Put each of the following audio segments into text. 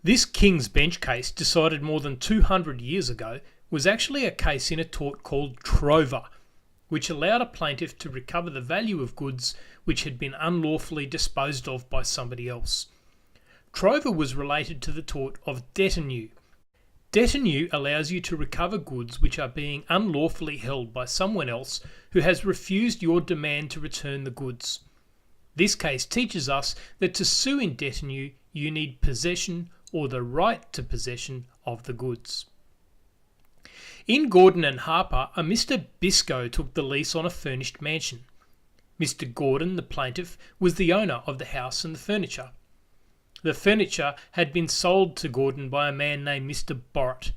This King's Bench case, decided more than 200 years ago, was actually a case in a tort called trover, which allowed a plaintiff to recover the value of goods which had been unlawfully disposed of by somebody else. Trover was related to the tort of detinue. Detinue allows you to recover goods which are being unlawfully held by someone else who has refused your demand to return the goods. This case teaches us that to sue in detinue, you need possession or the right to possession of the goods. In Gordon and Harper, a Mr. Biscoe took the lease on a furnished mansion. Mr. Gordon, the plaintiff, was the owner of the house and the furniture. The furniture had been sold to Gordon by a man named Mr. Borrett.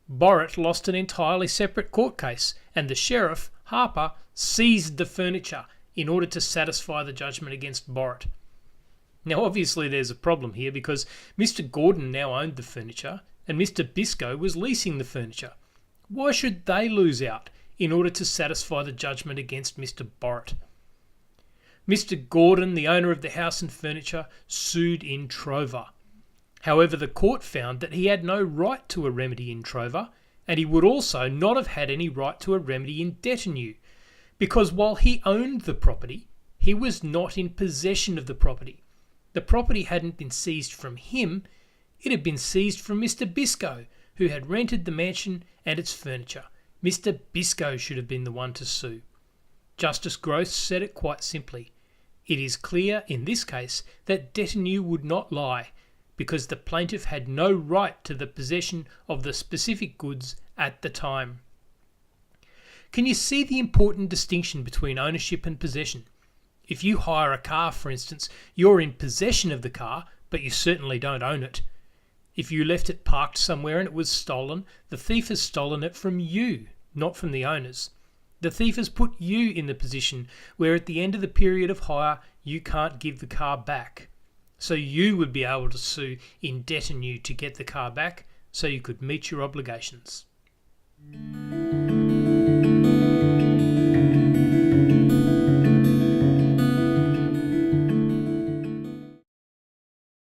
Borrett lost an entirely separate court case, and the sheriff, Harper, seized the furniture in order to satisfy the judgment against Borrett. Now obviously there's a problem here because Mr. Gordon now owned the furniture and Mr. Biscoe was leasing the furniture. Why should they lose out in order to satisfy the judgment against Mr. Borrett? Mr. Gordon, the owner of the house and furniture, sued in trover. However, the court found that he had no right to a remedy in trover, and he would also not have had any right to a remedy in detinue, because while he owned the property, he was not in possession of the property. The property hadn't been seized from him, it had been seized from Mr. Biscoe, who had rented the mansion and its furniture. Mr. Biscoe should have been the one to sue. Justice Gross said it quite simply. It is clear in this case that detinue would not lie, because the plaintiff had no right to the possession of the specific goods at the time. Can you see the important distinction between ownership and possession? If you hire a car, for instance, you're in possession of the car, but you certainly don't own it. If you left it parked somewhere and it was stolen, the thief has stolen it from you, not from the owners. The thief has put you in the position where at the end of the period of hire, you can't give the car back. So you would be able to sue in detinue to get the car back so you could meet your obligations.